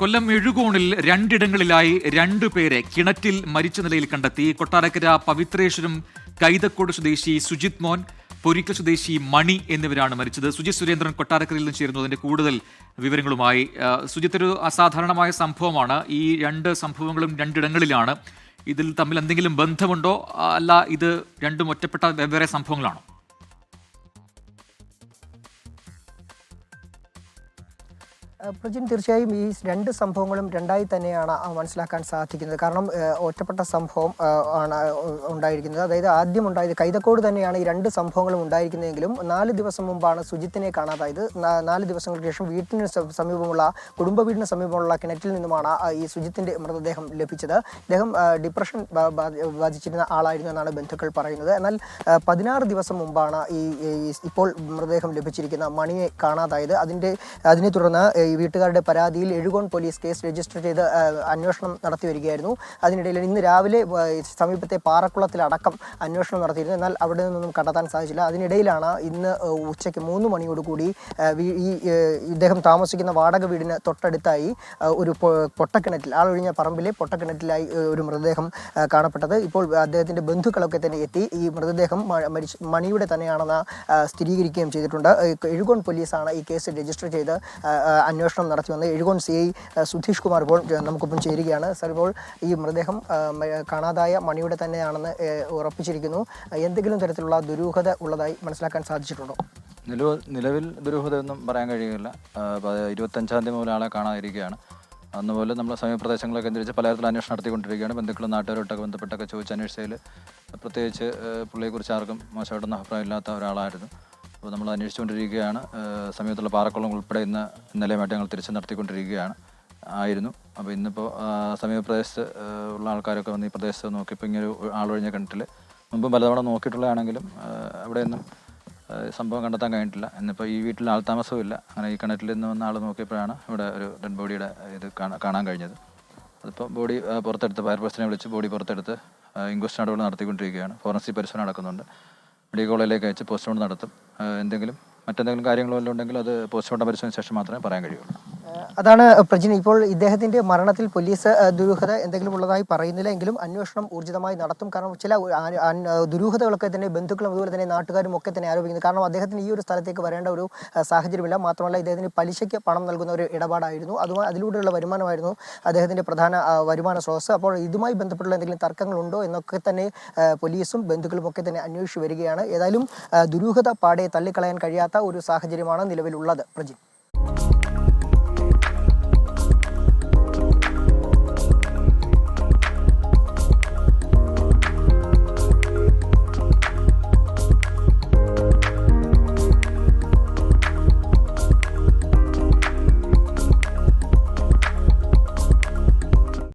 കൊല്ലം എഴുകോണിൽ രണ്ടിടങ്ങളിലായി രണ്ടുപേരെ കിണറ്റിൽ മരിച്ച നിലയിൽ കണ്ടെത്തി. കൊട്ടാരക്കര പവിത്രേശ്വരം കൈതക്കോട് സ്വദേശി സുജിത് മോൻ, പൊരിക്കൽ സ്വദേശി മണി എന്നിവരാണ് മരിച്ചത്. സുജിത് സുരേന്ദ്രൻ കൊട്ടാരക്കരയിൽ നിന്ന് ചേരുന്നു. അതിന്റെ കൂടുതൽ വിവരങ്ങളുമായി. സുജിത്ത്, ഒരു അസാധാരണമായ സംഭവമാണ്. ഈ രണ്ട് സംഭവങ്ങളും രണ്ടിടങ്ങളിലാണ്. ഇതിൽ തമ്മിൽ എന്തെങ്കിലും ബന്ധമുണ്ടോ, അല്ല ഇത് രണ്ടും ഒറ്റപ്പെട്ട വെവ്വേറെ സംഭവങ്ങളാണോ? പ്രജിൻ, തീർച്ചയായും ഈ രണ്ട് സംഭവങ്ങളും രണ്ടായി തന്നെയാണ് മനസ്സിലാക്കാൻ സാധിക്കുന്നത്. കാരണം ഒറ്റപ്പെട്ട സംഭവം ആണ് ഉണ്ടായിരിക്കുന്നത്. അതായത് ആദ്യം ഉണ്ടായത് കൈതക്കോട് തന്നെയാണ് ഈ രണ്ട് സംഭവങ്ങളും ഉണ്ടായിരിക്കുന്നതെങ്കിലും 4 ദിവസം മുമ്പാണ് സുജിത്തിനെ കാണാതായത്. 4 ദിവസങ്ങൾക്ക് ശേഷം വീട്ടിന് സമീപമുള്ള കുടുംബ വീടിന് സമീപമുള്ള കിണറ്റിൽ നിന്നുമാണ് ഈ സുജിത്തിന്റെ മൃതദേഹം ലഭിച്ചത്. ഇദ്ദേഹം ഡിപ്രഷൻ ബാധിച്ചിരുന്ന ആളായിരുന്നു എന്നാണ് ബന്ധുക്കൾ പറയുന്നത്. എന്നാൽ 16 ദിവസം മുമ്പാണ് ഇപ്പോൾ മൃതദേഹം ലഭിച്ചിരിക്കുന്ന മണിയെ കാണാതായത്. അതിനെ തുടർന്ന് ഈ വീട്ടുകാരുടെ പരാതിയിൽ എഴുകോൺ പോലീസ് കേസ് രജിസ്റ്റർ ചെയ്ത് അന്വേഷണം നടത്തി വരികയായിരുന്നു. അതിനിടയിൽ ഇന്ന് രാവിലെ സമീപത്തെ പാറക്കുളത്തിലടക്കം അന്വേഷണം നടത്തിയിരുന്നു. എന്നാൽ അവിടെ നിന്നൊന്നും കണ്ടെത്താൻ സാധിച്ചില്ല. അതിനിടയിലാണ് ഇന്ന് ഉച്ചയ്ക്ക് 3 മണിയോടുകൂടി ഇദ്ദേഹം താമസിക്കുന്ന വാടക വീടിന് തൊട്ടടുത്തായി ഒരു പൊട്ടക്കിണറ്റിൽ, ആളൊഴിഞ്ഞ പറമ്പിലെ പൊട്ടക്കിണറ്റിലായി ഒരു മൃതദേഹം കാണപ്പെട്ടത്. ഇപ്പോൾ അദ്ദേഹത്തിൻ്റെ ബന്ധുക്കളൊക്കെ തന്നെ എത്തി ഈ മൃതദേഹം മണിയുടെ തന്നെയാണെന്ന് സ്ഥിരീകരിക്കുകയും ചെയ്തിട്ടുണ്ട്. എഴുകോൺ പോലീസാണ് ഈ കേസ് രജിസ്റ്റർ ചെയ്ത് അന്വേഷണം നടത്തി വന്നത്. എഴുകോൺ CI സുധീഷ് കുമാർ ഇപ്പോൾ നമുക്കൊപ്പം ചേരുകയാണ്. സർ, ഇപ്പോൾ ഈ മൃതദേഹം കാണാതായ മണിയുടെ തന്നെയാണെന്ന് ഉറപ്പിച്ചിരിക്കുന്നു. എന്തെങ്കിലും തരത്തിലുള്ള ദുരൂഹത ഉള്ളതായി മനസ്സിലാക്കാൻ സാധിച്ചിട്ടുണ്ടോ? നിലവിൽ ദുരൂഹതയൊന്നും പറയാൻ കഴിയില്ല. 25-ാം തീയതി മുതൽ ആളെ കാണാതിരിക്കുകയാണ്. അന്നുപോലെ നമ്മൾ സമീപപ്രദേശങ്ങളെ കേന്ദ്രീകരിച്ച് പലതരത്തിലുള്ള അന്വേഷണം നടത്തിക്കൊണ്ടിരിക്കുകയാണ്. ബന്ധുക്കളും നാട്ടുകാരോട്ടൊക്കെ ബന്ധപ്പെട്ടൊക്കെ ചോദിച്ച അന്വേഷിച്ചതിൽ പ്രത്യേകിച്ച് പുള്ളിയെക്കുറിച്ച് ആർക്കും മോശമായിട്ടൊന്നും അഭിപ്രായം ഇല്ലാത്ത ഒരാളായിരുന്നു. അപ്പോൾ നമ്മൾ അന്വേഷിച്ചുകൊണ്ടിരിക്കുകയാണ്. സമീപത്തുള്ള പാറക്കുളം ഉൾപ്പെടെ ഇന്നലെയുമായിട്ട് ഞങ്ങൾ തിരിച്ച് നടത്തിക്കൊണ്ടിരിക്കുകയാണ്. അപ്പോൾ ഇന്നിപ്പോൾ സമീപപ്രദേശത്ത് ഉള്ള ആൾക്കാരൊക്കെ വന്ന് ഈ പ്രദേശത്ത് നോക്കിയപ്പോൾ ഇങ്ങനെ ആളൊഴിഞ്ഞ കിണറ്റിൽ മുമ്പും പലതവണ നോക്കിയിട്ടുള്ളതാണെങ്കിലും അവിടെയൊന്നും സംഭവം കണ്ടെത്താൻ കഴിഞ്ഞിട്ടില്ല. ഇന്നിപ്പോൾ ഈ വീട്ടിൽ ആൾ താമസവും ഇല്ല. അങ്ങനെ ഈ കിണറ്റിൽ നിന്ന് വന്ന ആൾ നോക്കിയപ്പോഴാണ് ഇവിടെ ഒരു ഡെഡ് ബോഡിയുടെ ഇത് കാണാൻ കഴിഞ്ഞത്. അതിപ്പോൾ ബോഡി പുറത്തെടുത്ത് ഫയർഫോഴ്സിനെ വിളിച്ച് ബോഡി പുറത്തെടുത്ത് ഇൻക്വസ്റ്റ് നടപടി നടത്തിക്കൊണ്ടിരിക്കുകയാണ്. ഫോറൻസിക് പരിശോധന നടക്കുന്നുണ്ട്. മെഡിക്കൽ കോളേജിലേക്ക് അയച്ച് പോസ്റ്റ്മോർട്ടം നടത്തും. മറ്റെന്തെങ്കിലും കാര്യങ്ങളോ വല്ലതും ഉണ്ടെങ്കിൽ അത് പോസ്റ്റ്മോർട്ടം പരിശോധന ശേഷം മാത്രമേ പറയാൻ കഴിയുള്ളൂ. അതാണ് പ്രജിൻ, ഇപ്പോൾ ഇദ്ദേഹത്തിന്റെ മരണത്തിൽ പോലീസ് ദുരൂഹത എന്തെങ്കിലും ഉള്ളതായി പറയുന്നില്ല എങ്കിലും അന്വേഷണം ഊർജിതമായി നടത്തും. കാരണം ചില ദുരൂഹതകളൊക്കെ തന്നെ ബന്ധുക്കളും അതുപോലെ തന്നെ നാട്ടുകാരും ഒക്കെ തന്നെ ആരോപിക്കുന്നത്. കാരണം അദ്ദേഹത്തിന് ഈ ഒരു സ്ഥലത്തേക്ക് വരേണ്ട ഒരു സാഹചര്യമില്ല. മാത്രമല്ല ഇദ്ദേഹത്തിന് പലിശയ്ക്ക് പണം നൽകുന്ന ഒരു ഇടപാടായിരുന്നു. അതിലൂടെയുള്ള വരുമാനമായിരുന്നു അദ്ദേഹത്തിന്റെ പ്രധാന വരുമാന സ്രോതസ്. അപ്പോൾ ഇതുമായി ബന്ധപ്പെട്ടുള്ള എന്തെങ്കിലും തർക്കങ്ങളുണ്ടോ എന്നൊക്കെ തന്നെ പോലീസും ബന്ധുക്കളും ഒക്കെ തന്നെ അന്വേഷിച്ചു വരികയാണ്. ഏതായാലും ദുരൂഹത പാടെ തള്ളിക്കളയാൻ കഴിയാത്ത ഒരു സാഹചര്യമാണ് നിലവിലുള്ളത്. പ്രജിൻ.